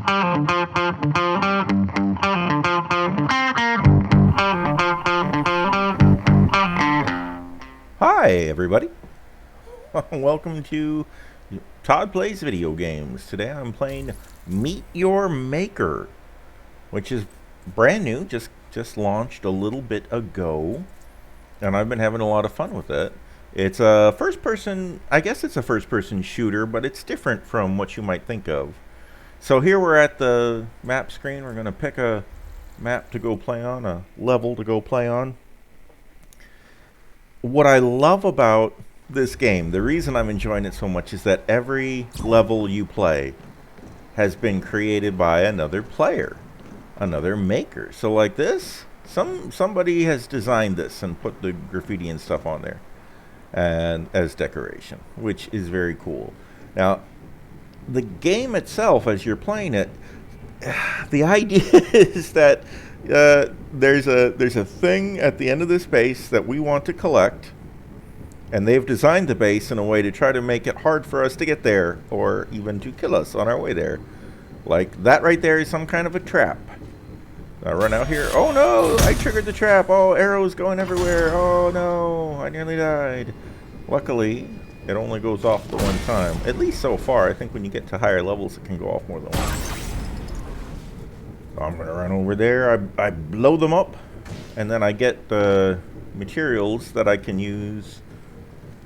Hi, everybody. Welcome to Todd Plays Video Games. Today I'm playing Meet Your Maker, which is brand new, just launched a little bit ago, and I've been having a lot of fun with it. It's a first-person, I guess it's a first-person shooter, but it's different from what you might think of. So here we're at the map screen. We're going to pick a map to go play on, a level to go play on. What I love about this game, the reason I'm enjoying it so much, is that every level you play has been created by another player, another maker. So like this, somebody has designed this and put the graffiti and stuff on there and as decoration, which is very cool. Now, the game itself, as you're playing it, the idea is that there's a thing at the end of this base that we want to collect, and they've designed the base in a way to try to make it hard for us to get there, or even to kill us on our way there. Like that right there is some kind of a trap. I run out here. Oh no! I triggered the trap. Oh, arrows going everywhere. Oh no! I nearly died. Luckily, it only goes off the one time. At least so far. I think when you get to higher levels, it can go off more than once. I'm going to run over there, I blow them up, and then I get the materials that I can use.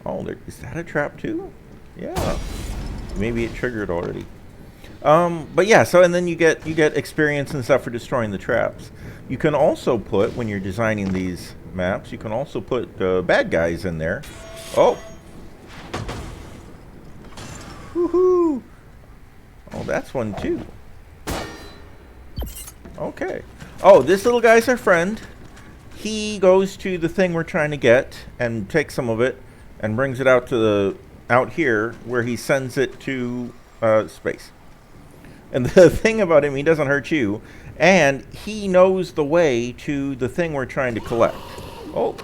Oh, is that a trap too? Yeah. Maybe it triggered already. But yeah, so and then you get experience and stuff for destroying the traps. You can also put, when you're designing these maps, you can also put bad guys in there. Oh! Woohoo! Oh, that's one too. Okay. Oh, this little guy's our friend. He goes to the thing we're trying to get and takes some of it and brings it out here where he sends it to space. And the thing about him, he doesn't hurt you, and he knows the way to the thing we're trying to collect. Oh.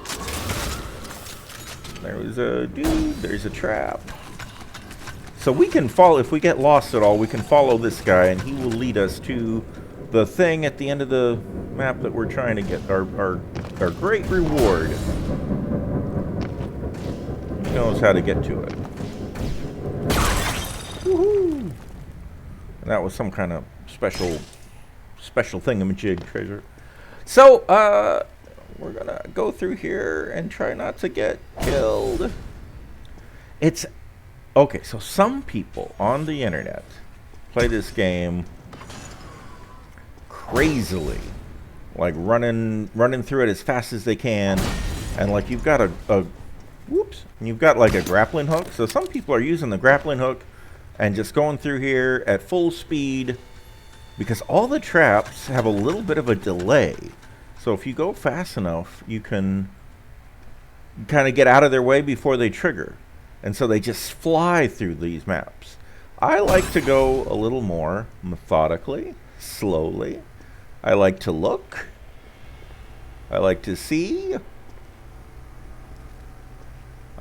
There was a dude. There's a trap. So we can follow, if we get lost at all, we can follow this guy and he will lead us to the thing at the end of the map that we're trying to get, our great reward. He knows how to get to it. Woohoo! And that was some kind of special thingamajig treasure. So, we're gonna go through here and try not to get killed. It's okay, so some people on the internet play this game crazily, like running through it as fast as they can, and like you've got you've got like a grappling hook. So some people are using the grappling hook and just going through here at full speed, because all the traps have a little bit of a delay. So if you go fast enough, you can kind of get out of their way before they trigger, and so they just fly through these maps. I like to go a little more methodically, slowly. I like to look. I like to see.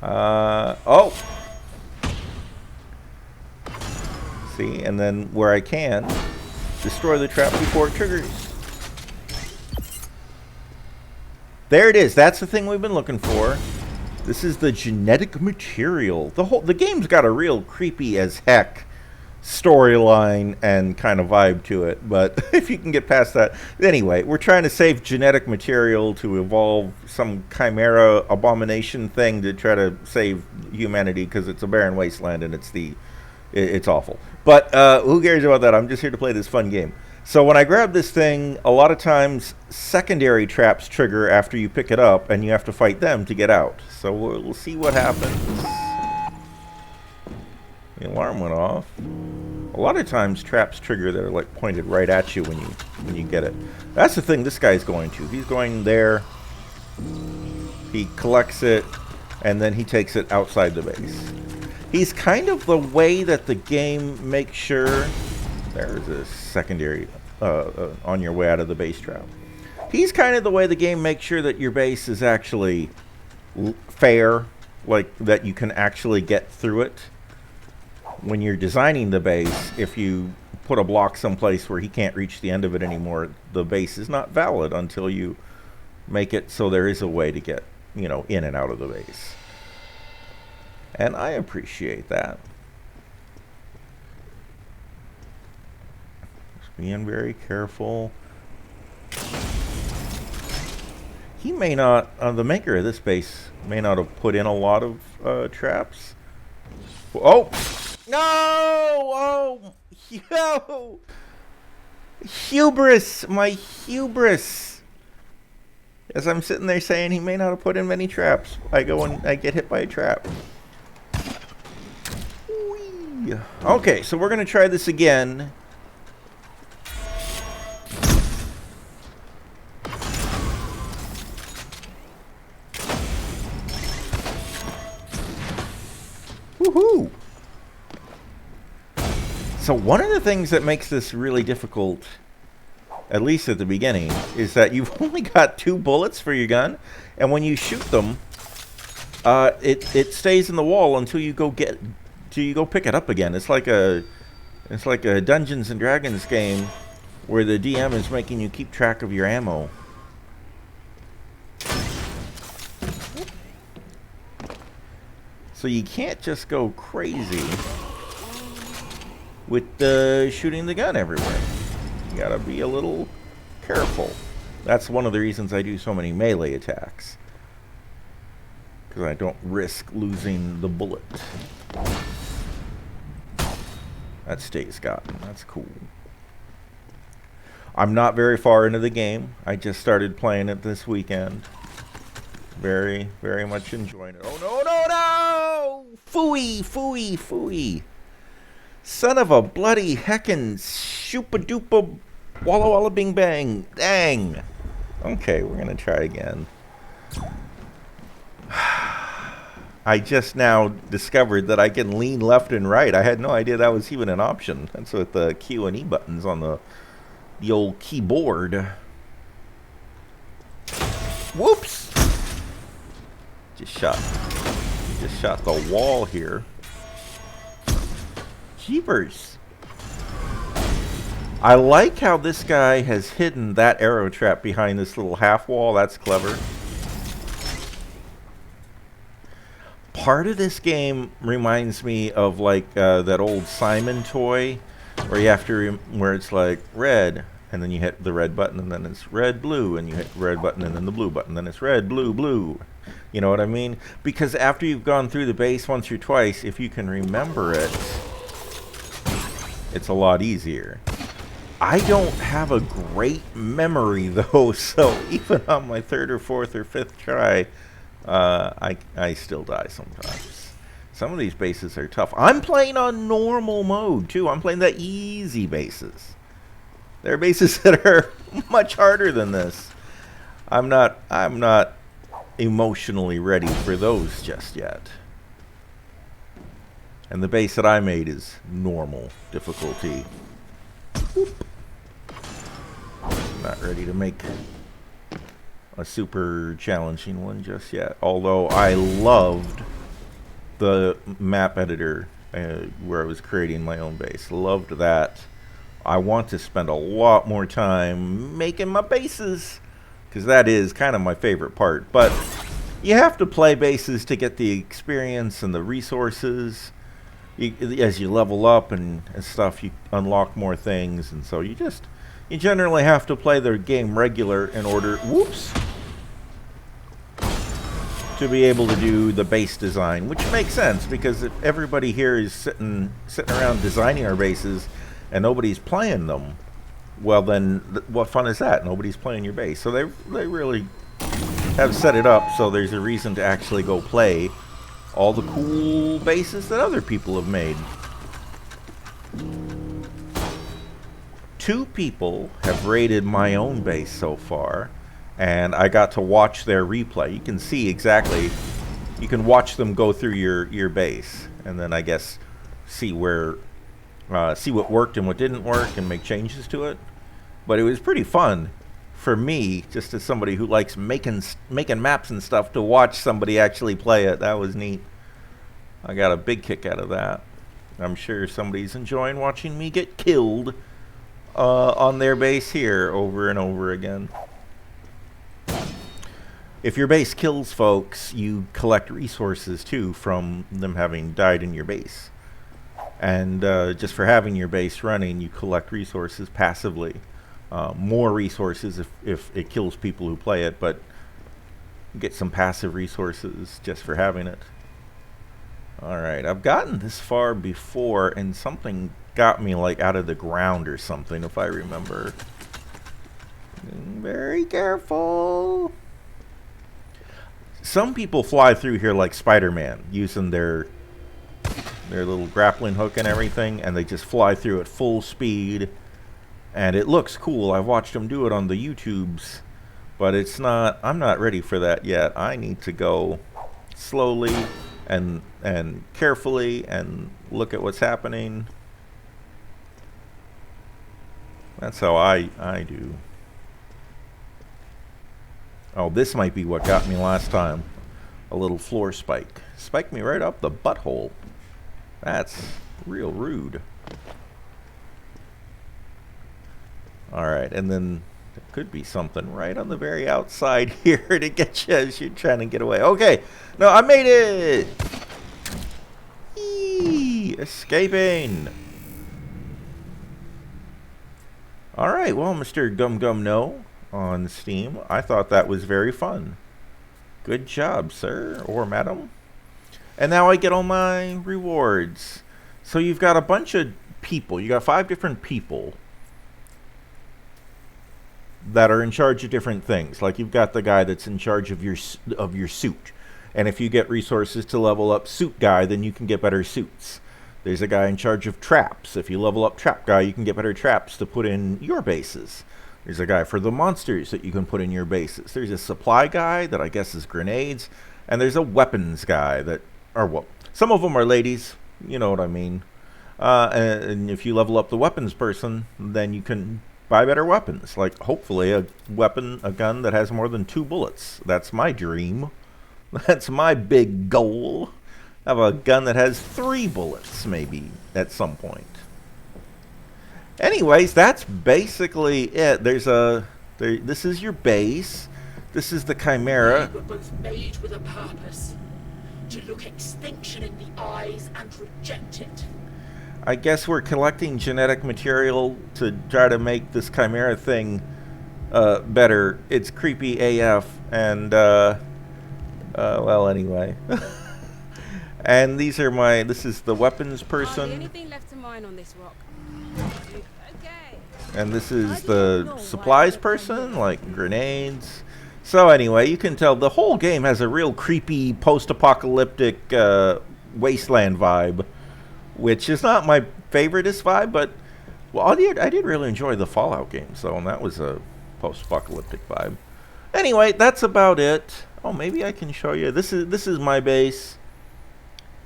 Oh! See, and then where I can, destroy the trap before it triggers. There it is. That's the thing we've been looking for. This is the genetic material. The game's got a real creepy as heck storyline and kind of vibe to it, but if you can get past that. Anyway, we're trying to save genetic material to evolve some chimera abomination thing to try to save humanity, because it's a barren wasteland and it's awful. But who cares about that? I'm just here to play this fun game. So when I grab this thing, a lot of times secondary traps trigger after you pick it up, and you have to fight them to get out. So we'll see what happens. The alarm went off. A lot of times traps trigger that are like pointed right at you when you get it. That's the thing this guy's going to. He's going there. He collects it, and then he takes it outside the base. He's kind of the way that the game makes sure. There's a secondary on your way out of the base trap. He's kind of the way the game makes sure that your base is actually fair, like that you can actually get through it. When you're designing the base, if you put a block someplace where he can't reach the end of it anymore, the base is not valid until you make it so there is a way to get, you know, in and out of the base. And I appreciate that. Just being very careful. He may not, the maker of this base may not have put in a lot of traps. Oh! No! Oh! Yo! Hubris! My hubris! As I'm sitting there saying he may not have put in many traps, I go and I get hit by a trap. Whee. Okay, so we're going to try this again. Woohoo! So one of the things that makes this really difficult, at least at the beginning, is that you've only got 2 bullets for your gun, and when you shoot them, it stays in the wall until you go pick it up again. It's like a Dungeons and Dragons game where the DM is making you keep track of your ammo. So you can't just go crazy with shooting the gun everywhere. You gotta be a little careful. That's one of the reasons I do so many melee attacks, because I don't risk losing the bullet. That stays gotten. That's cool. I'm not very far into the game. I just started playing it this weekend. Very, very much enjoying it. Oh, no, no, no! Phooey, phooey, phooey. Son of a bloody heckin' shoopa-doopa walla walla bing bang. Dang. Okay, we're going to try again. I just now discovered that I can lean left and right. I had no idea that was even an option. That's with the Q and E buttons on the old keyboard. Whoops! Just shot the wall here. Jeepers. I like how this guy has hidden that arrow trap behind this little half wall. That's clever. Part of this game reminds me of like that old Simon toy where you have to where it's like red and then you hit the red button and then it's red blue and you hit the red button and then the blue button, then it's red blue blue. You know what I mean? Because after you've gone through the base once or twice, if you can remember it, it's a lot easier. I don't have a great memory though, so even on my 3rd or 4th or 5th try, I still die sometimes. Some of these bases are tough. I'm playing on normal mode too. I'm playing the easy bases. There are bases that are much harder than this. I'm not emotionally ready for those just yet. And the base that I made is normal difficulty. Whoop. Not ready to make a super challenging one just yet. Although I loved the map editor where I was creating my own base. Loved that. I want to spend a lot more time making my bases, because that is kind of my favorite part. But you have to play bases to get the experience and the resources. As you level up and stuff, you unlock more things, and so you generally have to play the game regular in order, whoops, to be able to do the base design, which makes sense because if everybody here is sitting around designing our bases and nobody's playing them, well then what fun is that? Nobody's playing your base. So they really have set it up so there's a reason to actually go play all the cool bases that other people have made. 2 people have raided my own base so far, and I got to watch their replay. You can see exactly, you can watch them go through your base, and then I guess see what worked and what didn't work and make changes to it. But it was pretty fun for me, just as somebody who likes making maps and stuff, to watch somebody actually play it. That was neat. I got a big kick out of that. I'm sure somebody's enjoying watching me get killed on their base here over and over again. If your base kills folks, you collect resources too from them having died in your base. And just for having your base running, you collect resources passively. More resources if it kills people who play it, but you get some passive resources just for having it. Alright, I've gotten this far before and something got me like out of the ground or something, if I remember. Very careful. Some people fly through here like Spider-Man, using their little grappling hook and everything, and they just fly through at full speed. And it looks cool. I've watched them do it on the YouTubes, but it's not, I'm not ready for that yet. I need to go slowly and carefully and look at what's happening. That's how I do. Oh, this might be what got me last time. A little floor spike. Spiked me right up the butthole. That's real rude. Alright, and then there could be something right on the very outside here to get you as you're trying to get away. Okay, no, I made it! Eee, escaping! Alright, well, Mr. Gum Gum No on Steam, I thought that was very fun. Good job, sir, or madam. And now I get all my rewards. So you've got a bunch of people. You got 5 different people that are in charge of different things. Like you've got the guy that's in charge of your suit. And if you get resources to level up suit guy, then you can get better suits. There's a guy in charge of traps. If you level up trap guy, you can get better traps to put in your bases. There's a guy for the monsters that you can put in your bases. There's a supply guy that I guess is grenades. And there's a weapons guy that, or well, some of them are ladies. You know what I mean. And if you level up the weapons person, then you can buy better weapons. Like, hopefully, a gun that has more than 2 bullets. That's my dream. That's my big goal. Have a gun that has 3 bullets, maybe, at some point. Anyways, that's basically it. This is your base. This is the Chimera. We were both made with a purpose. To look extinction in the eyes and reject it. I guess we're collecting genetic material to try to make this Chimera thing better. It's creepy AF, and well, anyway. And these are this is the weapons person. Anything left to mine on this rock? Okay. And this is the supplies person, like grenades. So anyway, you can tell the whole game has a real creepy post-apocalyptic wasteland vibe, which is not my favoriteest vibe, but well, I did really enjoy the Fallout games, though, and that was a post-apocalyptic vibe. Anyway, that's about it. Oh, maybe I can show you. This is my base.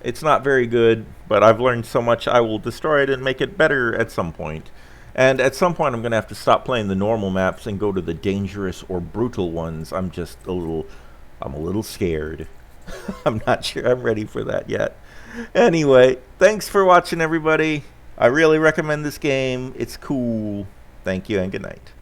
It's not very good, but I've learned so much I will destroy it and make it better at some point. And at some point I'm going to have to stop playing the normal maps and go to the dangerous or brutal ones. I'm a little scared. I'm not sure I'm ready for that yet. Anyway, thanks for watching, everybody. I really recommend this game. It's cool. Thank you and good night.